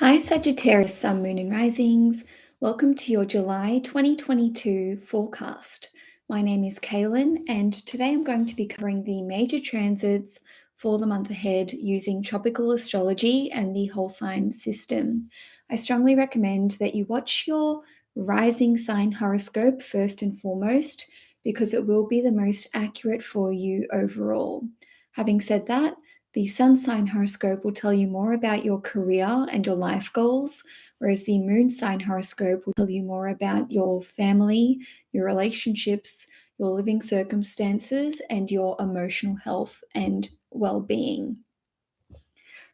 Hi, Sagittarius, Sun, Moon, and Risings. Welcome to your July 2022 forecast. My name is Cailin, and today I'm going to be covering the major transits for the month ahead using tropical astrology and the whole sign system. I strongly recommend that you watch your rising sign horoscope first and foremost, because it will be the most accurate for you overall. Having said that, the sun sign horoscope will tell you more about your career and your life goals, whereas the moon sign horoscope will tell you more about your family, your relationships, your living circumstances, and your emotional health and well-being.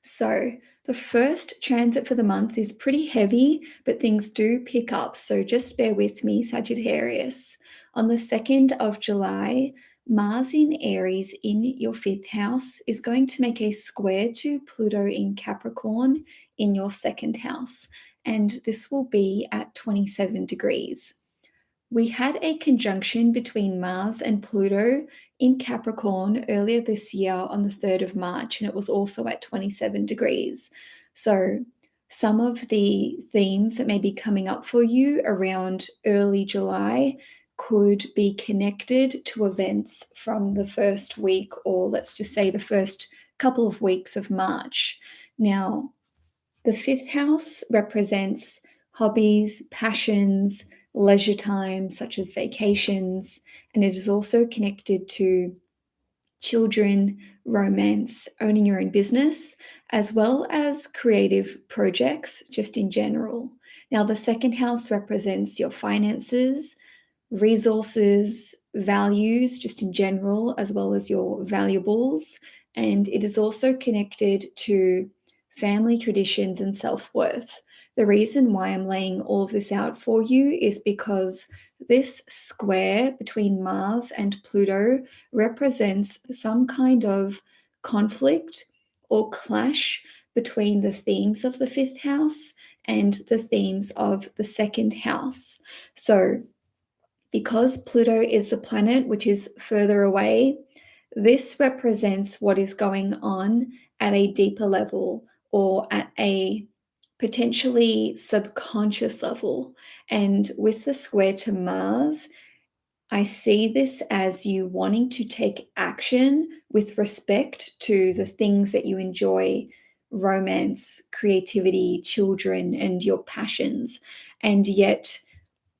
So, the first transit for the month is pretty heavy, but things do pick up. So, just bear with me, Sagittarius. On the 2nd of July, Mars in Aries in your fifth house is going to make a square to Pluto in Capricorn in your second house. And this will be at 27 degrees. We had a conjunction between Mars and Pluto in Capricorn earlier this year on the 3rd of March, and it was also at 27 degrees. So, some of the themes that may be coming up for you around early July could be connected to events from the first week, or let's just say the first couple of weeks of March. Now, the fifth house represents hobbies, passions, leisure time, such as vacations, and it is also connected to children, romance, owning your own business, as well as creative projects just in general. Now, the second house represents your finances, resources, values just in general, as well as your valuables, and it is also connected to family traditions and self-worth. The reason why I'm laying all of this out for you is because this square between Mars and Pluto represents some kind of conflict or clash between the themes of the fifth house and the themes of the second house. So, because Pluto is the planet which is further away, this represents what is going on at a deeper level or at a potentially subconscious level. And with the square to Mars, I see this as you wanting to take action with respect to the things that you enjoy: romance, creativity, children, and your passions. And yet,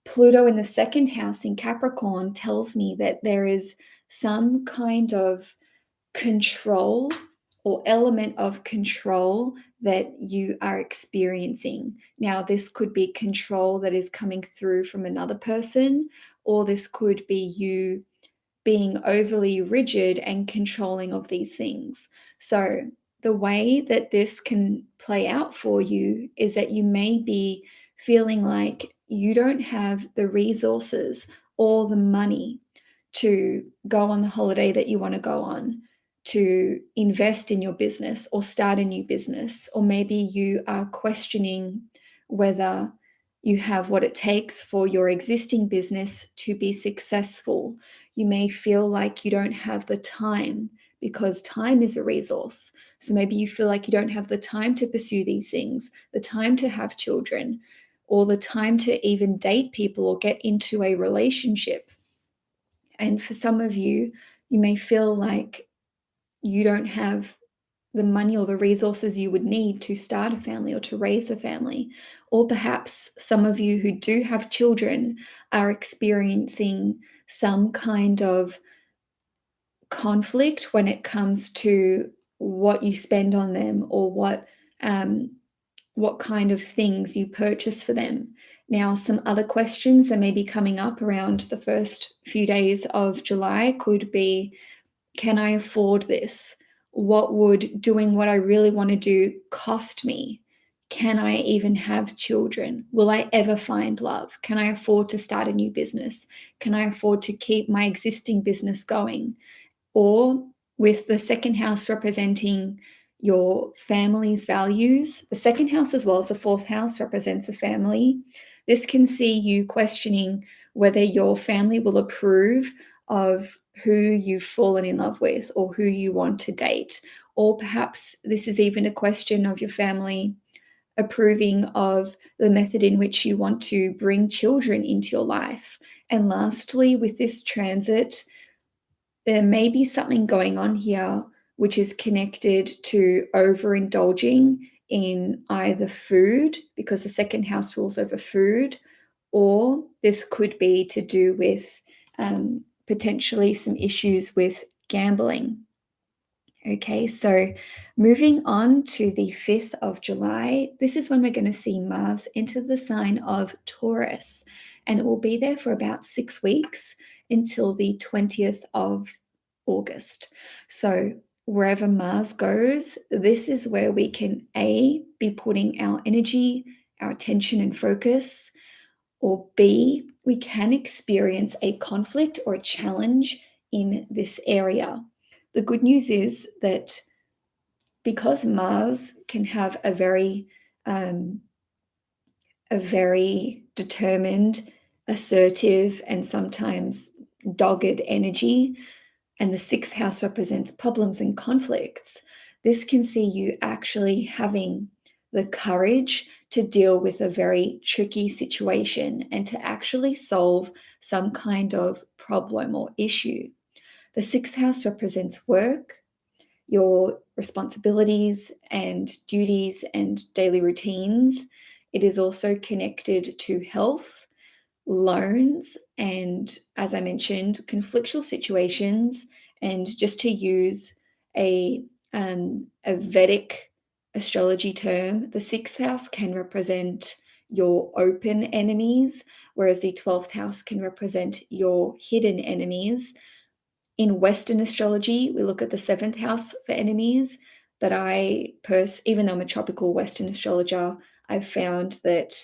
Pluto in the second house in Capricorn tells me that there is some kind of control or element of control that you are experiencing. Now, this could be control that is coming through from another person, or this could be you being overly rigid and controlling of these things. So, the way that this can play out for you is that you may be feeling like you don't have the resources or the money to go on the holiday that you want to go on, to invest in your business or start a new business, or maybe you are questioning whether you have what it takes for your existing business to be successful. You may feel like you don't have the time, because time is a resource. So maybe you feel like you don't have the time to pursue these things, the time to have children, or the time to even date people or get into a relationship. And for some of you, you may feel like you don't have the money or the resources you would need to start a family or to raise a family. Or perhaps some of you who do have children are experiencing some kind of conflict when it comes to what you spend on them, or what kind of things you purchase for them. Now, some other questions that may be coming up around the first few days of July could be: can I afford this? What would doing what I really want to do cost me? Can I even have children? Will I ever find love? Can I afford to start a new business? Can I afford to keep my existing business going? Or, with the second house representing your family's values, the second house as well as the fourth house represents the family. This can see you questioning whether your family will approve of who you've fallen in love with or who you want to date. Or perhaps this is even a question of your family approving of the method in which you want to bring children into your life. And lastly, with this transit, there may be something going on here which is connected to overindulging in either food, because the second house rules over food, or this could be to do with potentially some issues with gambling. Okay, so moving on to the 5th of July, this is when we're going to see Mars enter the sign of Taurus, and it will be there for about 6 weeks until the 20th of August. So wherever Mars goes, this is where we can A, be putting our energy, our attention and focus, or B, we can experience a conflict or a challenge in this area. The good news is that because Mars can have a very determined, assertive, and sometimes dogged energy, and the 6th house represents problems and conflicts, this can see you actually having the courage to deal with a very tricky situation and to actually solve some kind of problem or issue. The 6th house represents work, your responsibilities and duties and daily routines. It is also connected to health, loans, and, as I mentioned, conflictual situations. And just to use a Vedic astrology term, the 6th house can represent your open enemies, whereas the 12th house can represent your hidden enemies. In Western astrology, we look at the 7th house for enemies, but even though I'm a tropical Western astrologer, I've found that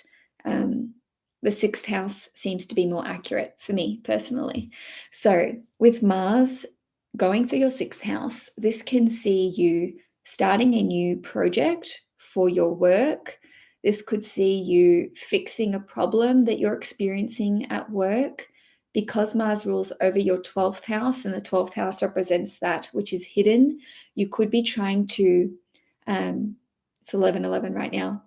the 6th house seems to be more accurate for me personally. So with Mars going through your 6th house, this can see you starting a new project for your work. This could see you fixing a problem that you're experiencing at work. Because Mars rules over your 12th house, and the 12th house represents that which is hidden, you could be trying to, it's 11:11 right now,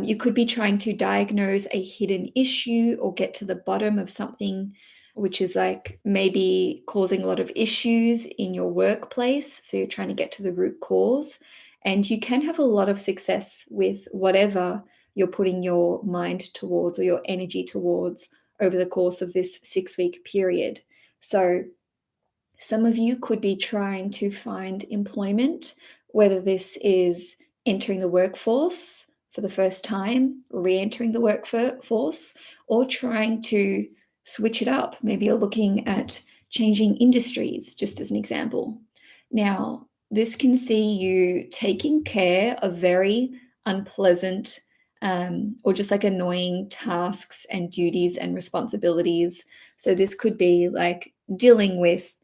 you could be trying to diagnose a hidden issue or get to the bottom of something which is like maybe causing a lot of issues in your workplace. So you're trying to get to the root cause, and you can have a lot of success with whatever you're putting your mind towards or your energy towards over the course of this 6-week period. So some of you could be trying to find employment, whether this is entering the workforce for the first time, re-entering the workforce, or trying to switch it up. Maybe you're looking at changing industries, just as an example. Now, this can see you taking care of very unpleasant or just like annoying tasks and duties and responsibilities. So this could be like dealing with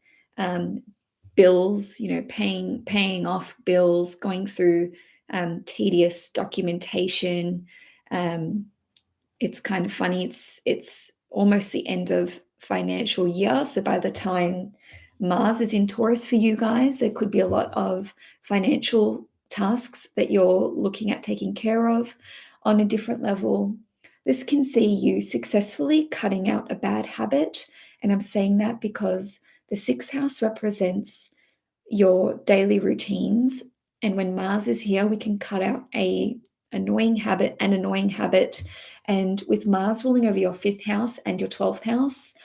bills, paying off bills, going through tedious documentation. It's kind of funny. It's almost the end of financial year. So by the time Mars is in Taurus for you guys, there could be a lot of financial tasks that you're looking at taking care of on a different level. This can see you successfully cutting out a bad habit. And I'm saying that because the 6th house represents your daily routines. And when Mars is here, we can cut out an annoying habit. And with Mars ruling over your 5th house and your 12th house,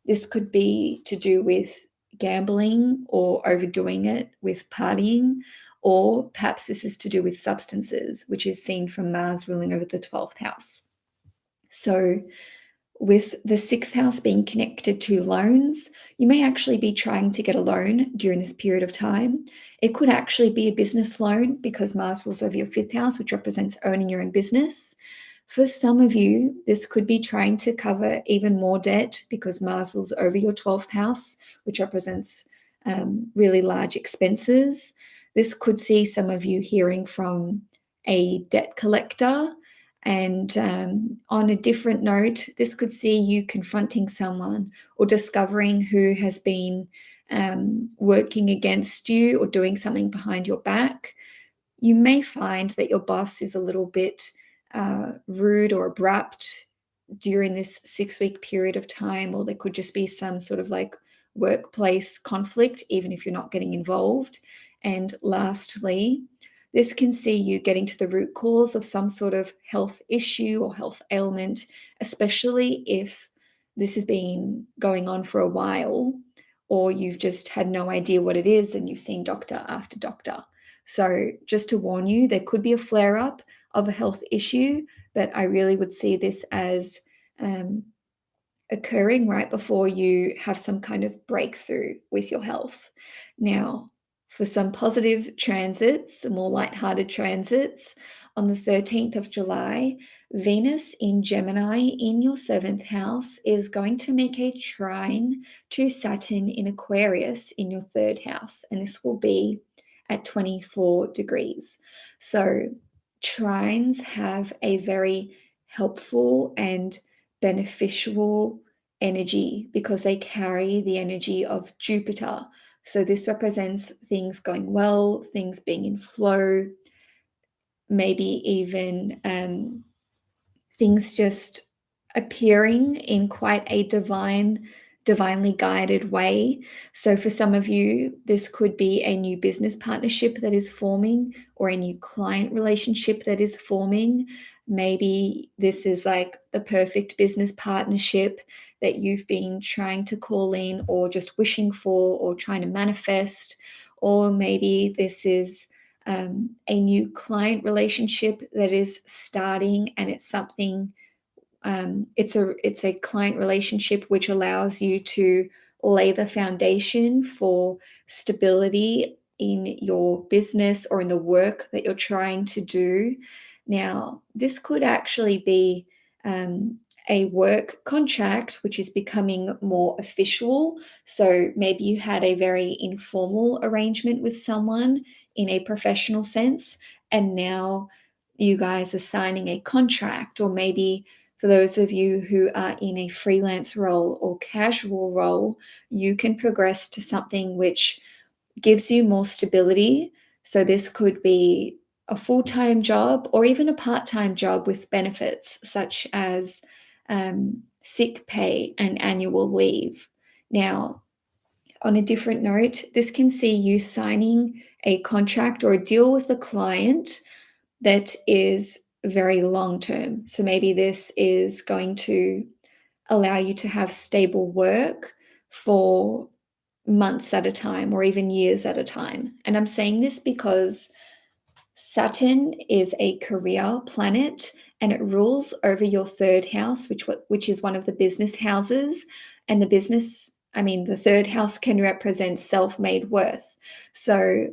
this could be to do with gambling or overdoing it with partying, or perhaps this is to do with substances, which is seen from Mars ruling over the 12th house. So with the 6th house being connected to loans, you may actually be trying to get a loan during this period of time. It could actually be a business loan because Mars rules over your 5th house, which represents owning your own business. For some of you, this could be trying to cover even more debt because Mars rules over your 12th house, which represents really large expenses. This could see some of you hearing from a debt collector. And on a different note, this could see you confronting someone or discovering who has been working against you or doing something behind your back. You may find that your boss is a little bit rude or abrupt during this 6-week period of time, or there could just be some sort of like workplace conflict, even if you're not getting involved. And lastly, this can see you getting to the root cause of some sort of health issue or health ailment, especially if this has been going on for a while, or you've just had no idea what it is and you've seen doctor after doctor. So, just to warn you, there could be a flare up of a health issue, but I really would see this as um, occurring right before you have some kind of breakthrough with your health. Now, for some positive transits, some more lighthearted transits, on the 13th of July, Venus in Gemini in your seventh house is going to make a trine to Saturn in Aquarius in your third house, and this will be at 24 degrees. So, trines have a very helpful and beneficial energy because they carry the energy of Jupiter. So this represents things going well, things being in flow, maybe even things just appearing in quite a divinely guided way. So for some of you, this could be a new business partnership that is forming or a new client relationship that is forming. Maybe this is like the perfect business partnership that you've been trying to call in or just wishing for or trying to manifest. Or maybe this is a new client relationship that is starting, and it's something it's a client relationship which allows you to lay the foundation for stability in your business or in the work that you're trying to do. Now, this could actually be a work contract which is becoming more official. So maybe you had a very informal arrangement with someone in a professional sense, and now you guys are signing a contract. Or maybe for those of you who are in a freelance role or casual role, you can progress to something which gives you more stability. So this could be a full-time job or even a part-time job with benefits such as sick pay and annual leave. Now, on a different note, this can see you signing a contract or a deal with a client that is very long term. So maybe this is going to allow you to have stable work for months at a time or even years at a time. And I'm saying this because Saturn is a career planet and it rules over your third house, which is one of the business houses. And the third house can represent self-made worth. So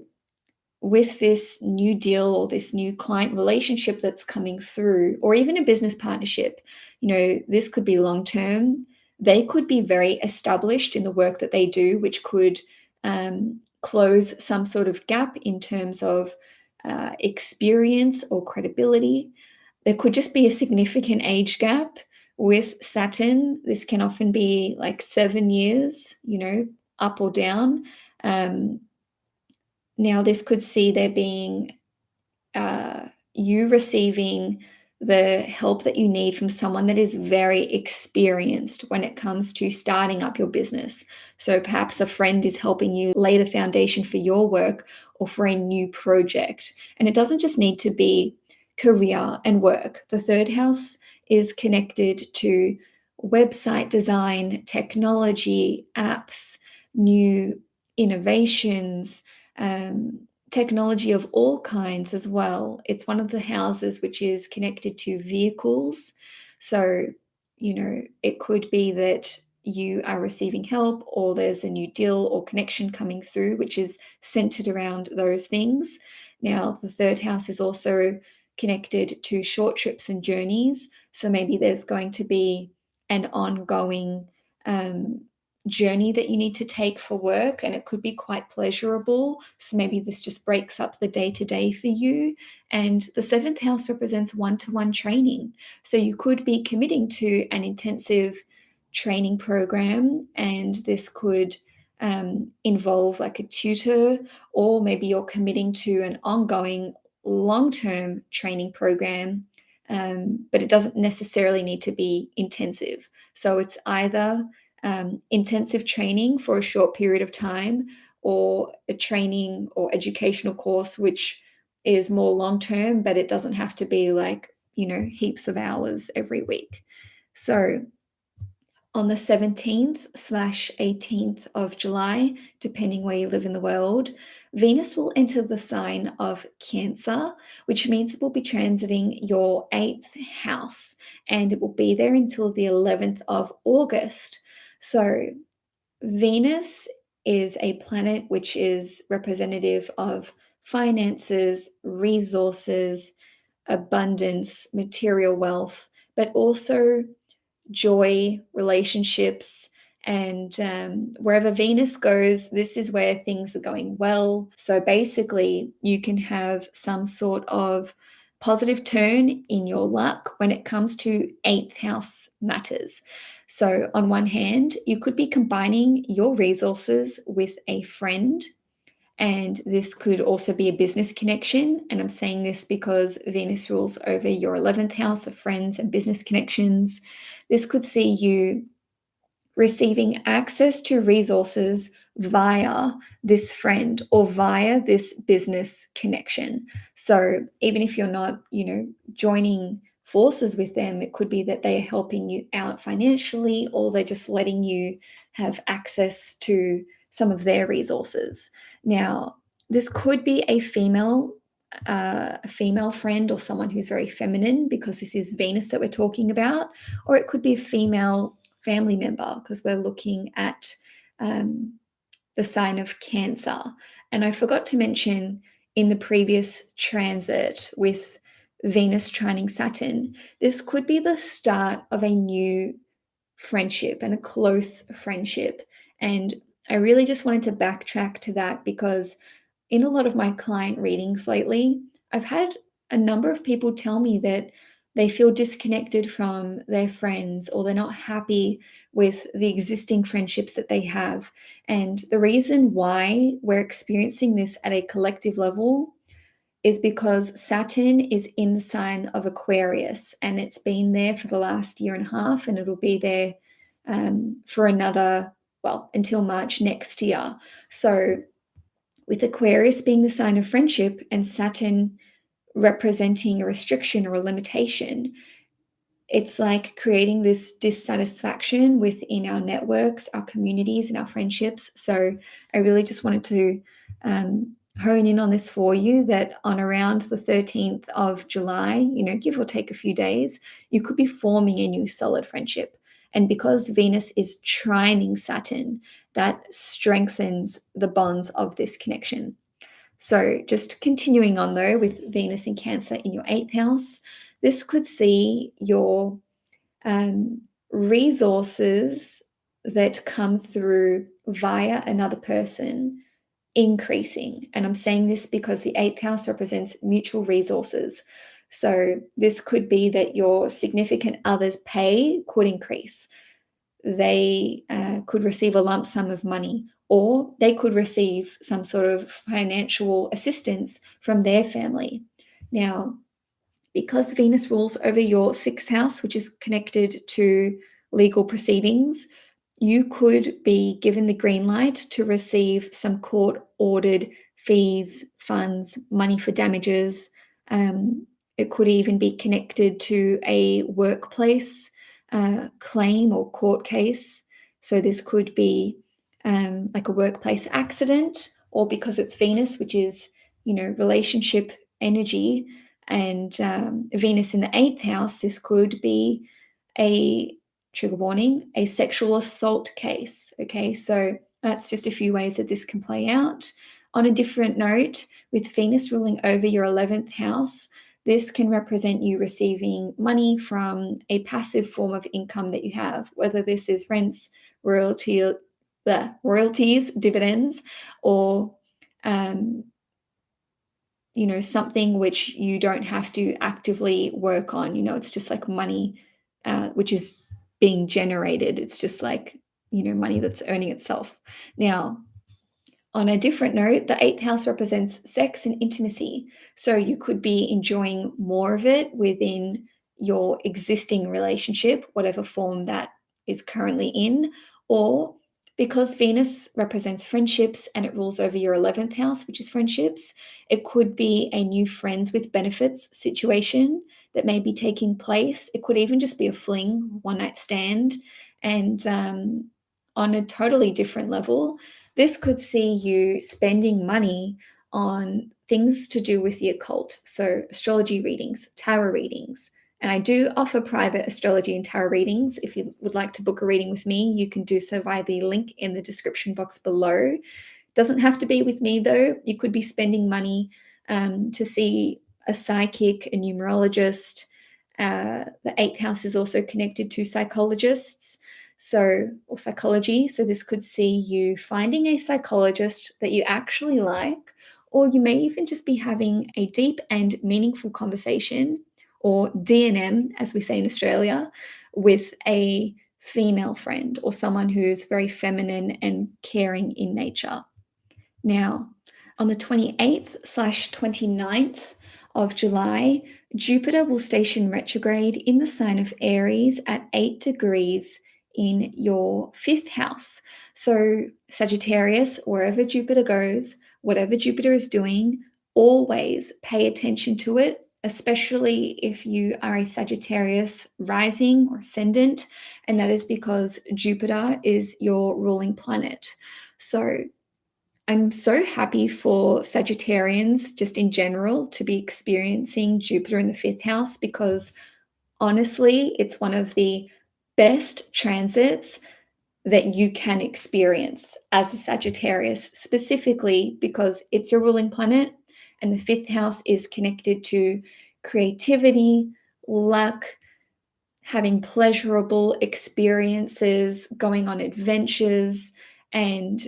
with this new deal or this new client relationship that's coming through, or even a business partnership, this could be long term. They could be very established in the work that they do, which could close some sort of gap in terms of experience or credibility. There could just be a significant age gap with Saturn. This can often be like 7 years, up or down. Now, this could see there being you receiving the help that you need from someone that is very experienced when it comes to starting up your business. So perhaps a friend is helping you lay the foundation for your work or for a new project. And it doesn't just need to be career and work. The third house is connected to website design, technology, apps, new innovations, technology of all kinds as well. It's one of the houses which is connected to vehicles. So, it could be that you are receiving help or there's a new deal or connection coming through, which is centered around those things. Now, the third house is also connected to short trips and journeys. So maybe there's going to be an ongoing journey that you need to take for work, and it could be quite pleasurable. So maybe this just breaks up the day-to-day for you. And the seventh house represents one-to-one training. So you could be committing to an intensive training program, and this could involve like a tutor, or maybe you're committing to an ongoing long-term training program but it doesn't necessarily need to be intensive. So it's either intensive training for a short period of time, or a training or educational course which is more long term, but it doesn't have to be like, heaps of hours every week. So on the 17th/18th of July, depending where you live in the world, Venus will enter the sign of Cancer, which means it will be transiting your 8th house, and it will be there until the 11th of August. So Venus is a planet which is representative of finances, resources, abundance, material wealth, but also joy, relationships, and wherever Venus goes, this is where things are going well. So basically, you can have some sort of positive turn in your luck when it comes to 8th house matters. So, on one hand, you could be combining your resources with a friend, and this could also be a business connection. And I'm saying this because Venus rules over your 11th house of friends and business connections. This could see you receiving access to resources via this friend or via this business connection. So even if you're not, joining forces with them, it could be that they are helping you out financially, or they're just letting you have access to some of their resources. Now, this could be a female friend, or someone who's very feminine, because this is Venus that we're talking about, or it could be a female family member, because we're looking at the sign of Cancer. And I forgot to mention in the previous transit with Venus trining Saturn, this could be the start of a new friendship and a close friendship. And I really just wanted to backtrack to that, because in a lot of my client readings lately, I've had a number of people tell me that they feel disconnected from their friends, or they're not happy with the existing friendships that they have. And the reason why we're experiencing this at a collective level is because Saturn is in the sign of Aquarius, and it's been there for the last year and a half, and it'll be there for another, well, until March next year. So with Aquarius being the sign of friendship and Saturn representing a restriction or a limitation, it's like creating this dissatisfaction within our networks, our communities, and our friendships. So I really just wanted to hone in on this for you, that on around the 13th of July, give or take a few days, you could be forming a new solid friendship. And because Venus is trining Saturn, that strengthens the bonds of this connection. So just continuing on though, with Venus in Cancer in your 8th house, this could see your resources that come through via another person increasing. And I'm saying this because the 8th house represents mutual resources. So this could be that your significant other's pay could increase. They could receive a lump sum of money, or they could receive some sort of financial assistance from their family. Now, because Venus rules over your 6th house, which is connected to legal proceedings, you could be given the green light to receive some court-ordered fees, funds, money for damages. It could even be connected to a workplace claim or court case. So this could be like a workplace accident, or because it's Venus, which is, relationship energy, and Venus in the 8th house, this could be a, trigger warning, a sexual assault case. Okay, so that's just a few ways that this can play out. On a different note, with Venus ruling over your 11th house, this can represent you receiving money from a passive form of income that you have, whether this is rents, royalties, dividends, or something which you don't have to actively work on. It's just like money which is being generated. It's just like, money that's earning itself. Now, on a different note, the 8th house represents sex and intimacy. So you could be enjoying more of it within your existing relationship, whatever form that is currently in, or because Venus represents friendships and it rules over your 11th house, which is friendships, it could be a new friends with benefits situation that may be taking place. It could even just be a fling, one night stand. And on a totally different level, this could see you spending money on things to do with the occult. So, astrology readings, tarot readings. And I do offer private astrology and tarot readings. If you would like to book a reading with me, you can do so via the link in the description box below. Doesn't have to be with me though. You could be spending money to see a psychic, a numerologist. The eighth house is also connected to psychologists, or psychology. So this could see you finding a psychologist that you actually like, or you may even just be having a deep and meaningful conversation, or D&M, as we say in Australia, with a female friend or someone who's very feminine and caring in nature. Now, on the 28th/29th of July, Jupiter will station retrograde in the sign of Aries at 8 degrees in your 5th house. So, Sagittarius, wherever Jupiter goes, whatever Jupiter is doing, always pay attention to it, especially if you are a Sagittarius rising or ascendant, and that is because Jupiter is your ruling planet. So, I'm so happy for Sagittarians just in general to be experiencing Jupiter in the 5th house, because honestly, it's one of the best transits that you can experience as a Sagittarius, specifically because it's your ruling planet and the 5th house is connected to creativity, luck, having pleasurable experiences, going on adventures. And,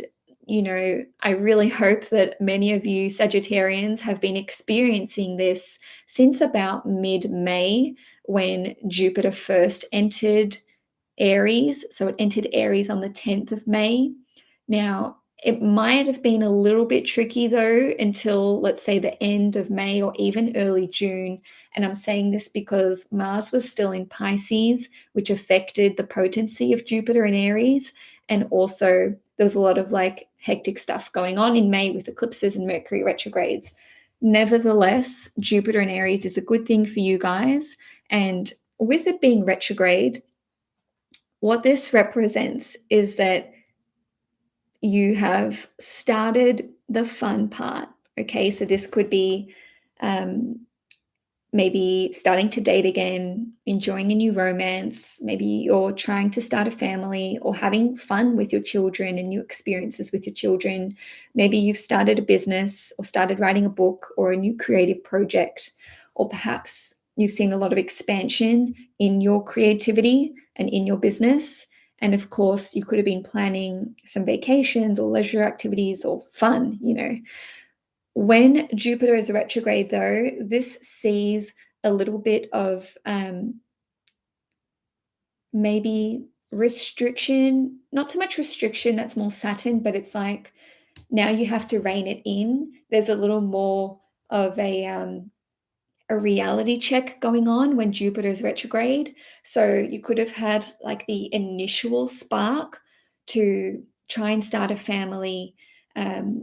I really hope that many of you Sagittarians have been experiencing this since about mid-May, when Jupiter first entered Aries. So it entered Aries on the 10th of May. Now, it might have been a little bit tricky though until, let's say, the end of May or even early June. And I'm saying this because Mars was still in Pisces, which affected the potency of Jupiter in Aries. And also there was a lot of hectic stuff going on in May with eclipses and Mercury retrogrades. Nevertheless, Jupiter in Aries is a good thing for you guys. And with it being retrograde, what this represents is that you have started the fun part. Okay, so this could be maybe starting to date again, enjoying a new romance. Maybe you're trying to start a family or having fun with your children and new experiences with your children. Maybe you've started a business or started writing a book or a new creative project, or perhaps you've seen a lot of expansion in your creativity and in your business. And of course, you could have been planning some vacations or leisure activities or fun. When Jupiter is retrograde, though, this sees a little bit of maybe restriction, not so much restriction, that's more Saturn, but it's like now you have to rein it in. There's a little more of a reality check going on when Jupiter is retrograde. So you could have had the initial spark to try and start a family,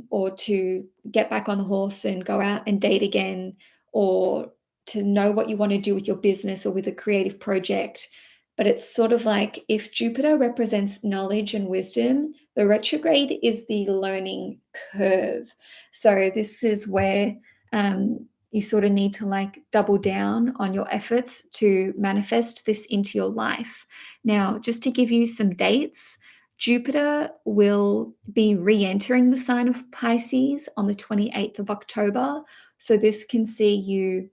or to get back on the horse and go out and date again, or to know what you want to do with your business or with a creative project. But it's sort of like, if Jupiter represents knowledge and wisdom, the retrograde is the learning curve. So this is where you sort of need to double down on your efforts to manifest this into your life. Now, just to give you some dates, Jupiter will be re-entering the sign of Pisces on the 28th of October. So this can see you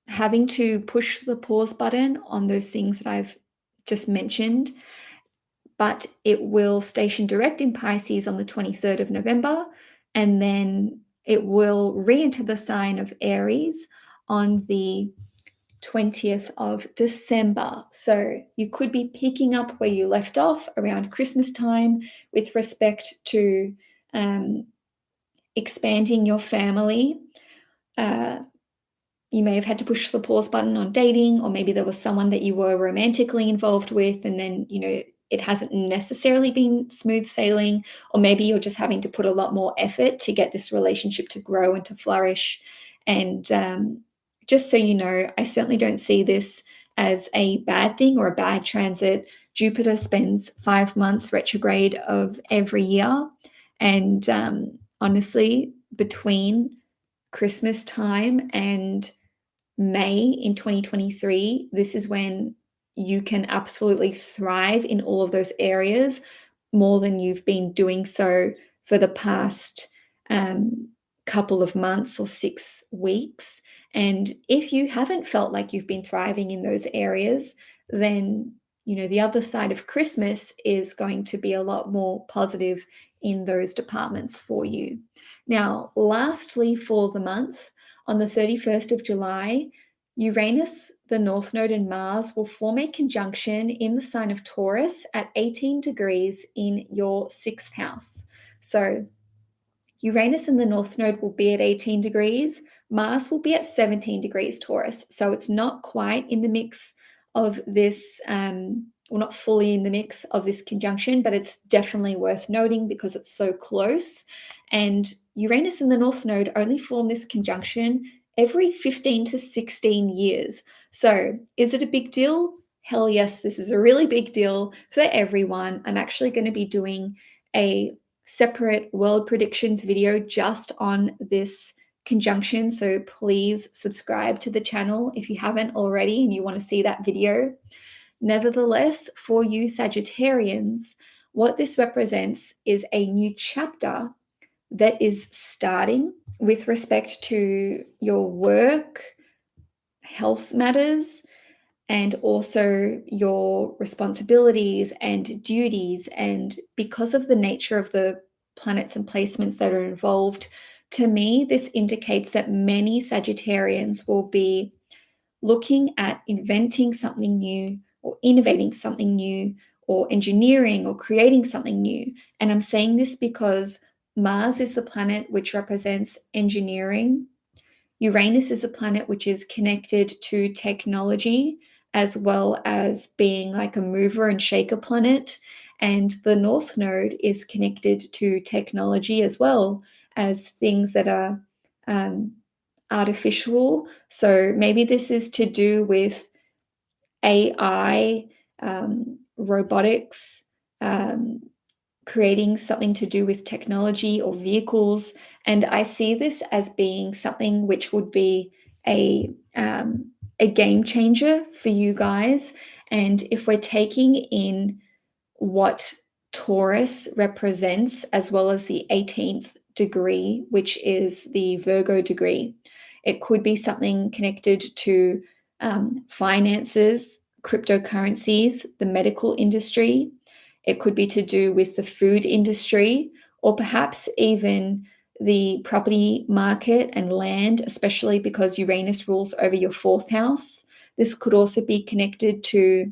having to push the pause button on those things that I've just mentioned. But it will station direct in Pisces on the 23rd of November, and then it will re-enter the sign of Aries on the 20th of December. So you could be picking up where you left off around Christmas time with respect to expanding your family. you may have had to push the pause button on dating, or maybe there was someone that you were romantically involved with, and then, it hasn't necessarily been smooth sailing, or maybe you're just having to put a lot more effort to get this relationship to grow and to flourish. And just so you know, I certainly don't see this as a bad thing or a bad transit. Jupiter spends 5 months retrograde of every year. And honestly, between Christmas time and May in 2023, this is when you can absolutely thrive in all of those areas more than you've been doing so for the past um, couple of months or 6 weeks. And if you haven't felt like you've been thriving in those areas, then the other side of Christmas is going to be a lot more positive in those departments for you. Now, lastly, for the month, on the 31st of July, Uranus, the North Node, and Mars will form a conjunction in the sign of Taurus at 18 degrees in your sixth house. So Uranus and the North Node will be at 18 degrees. Mars will be at 17 degrees Taurus. So it's not quite in the mix of this, well, not fully in the mix of this conjunction, but it's definitely worth noting because it's so close. And Uranus and the North Node only form this conjunction every 15 to 16 years. So is it a big deal? Hell yes, this is a really big deal for everyone. I'm actually going to be doing a separate world predictions video just on this conjunction. So please subscribe to the channel if you haven't already and you want to see that video. Nevertheless, for you Sagittarians, what this represents is a new chapter that is starting with respect to your work, health matters, and also your responsibilities and duties. And because of the nature of the planets and placements that are involved, to me, this indicates that many Sagittarians will be looking at inventing something new or innovating something new or engineering or creating something new. And I'm saying this because Mars is the planet which represents engineering. Uranus is a planet which is connected to technology as well as being like a mover and shaker planet. And the North Node is connected to technology as well as things that are artificial. So maybe this is to do with AI, robotics, creating something to do with technology or vehicles. And I see this as being something which would be a game changer for you guys. And if we're taking in what Taurus represents, as well as the 18th degree, which is the Virgo degree, it could be something connected to finances, cryptocurrencies, the medical industry. It could be to do with the food industry, or perhaps even the property market and land, especially because Uranus rules over your fourth house. This could also be connected to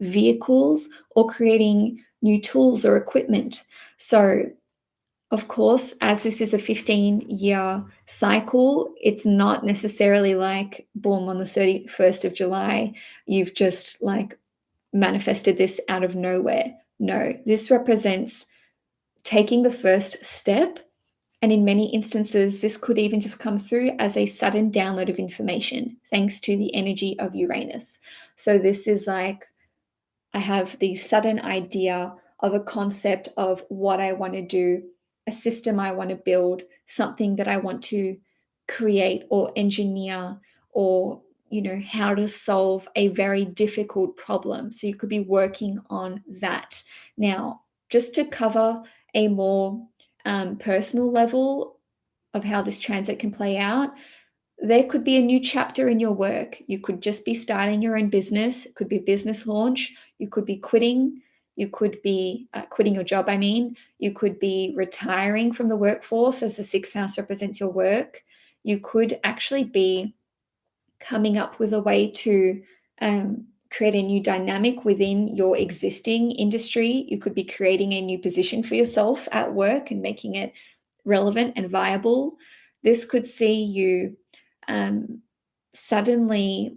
vehicles or creating new tools or equipment. So, of course, as this is a 15-year cycle, it's not necessarily like, boom, on the 31st of July, you've just like manifested this out of nowhere. No, this represents taking the first step. And in many instances, this could even just come through as a sudden download of information, thanks to the energy of Uranus. So this is like, I have the sudden idea of a concept of what I want to do, a system I want to build, something that I want to create or engineer, or how to solve a very difficult problem. So you could be working on that. Now, just to cover a more personal level of how this transit can play out, there could be a new chapter in your work. You could just be starting your own business. It could be a business launch. You could be quitting. You could be quitting your job, I mean. You could be retiring from the workforce, as the sixth house represents your work. You could actually be coming up with a way to create a new dynamic within your existing industry. You could be creating a new position for yourself at work and making it relevant and viable. This could see you suddenly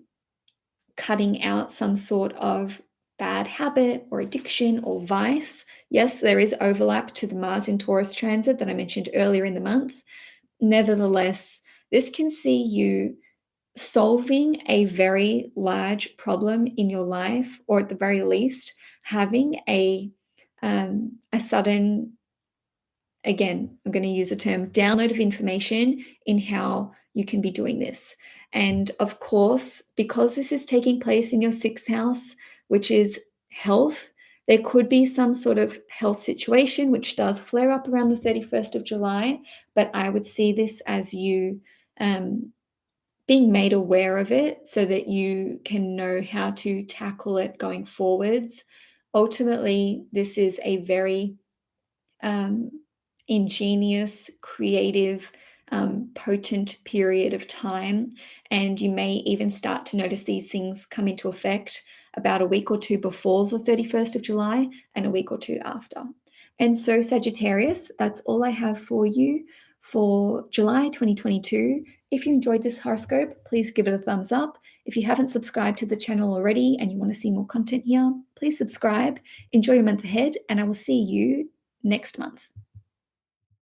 cutting out some sort of bad habit or addiction or vice. Yes, there is overlap to the Mars in Taurus transit that I mentioned earlier in the month. Nevertheless, this can see you solving a very large problem in your life, or at the very least, having a sudden, again, I'm going to use the term download of information in how you can be doing this. And of course, because this is taking place in your sixth house, which is health, there could be some sort of health situation which does flare up around the 31st of July. But I would see this as you being made aware of it so that you can know how to tackle it going forwards. Ultimately, this is a very um, ingenious, creative, potent period of time. And you may even start to notice these things come into effect about a week or two before the 31st of July and a week or two after. And so, Sagittarius, that's all I have for you for July 2022. If you enjoyed this horoscope, please give it a thumbs up. If you haven't subscribed to the channel already and you want to see more content here, please subscribe. Enjoy your month ahead, and I will see you next month.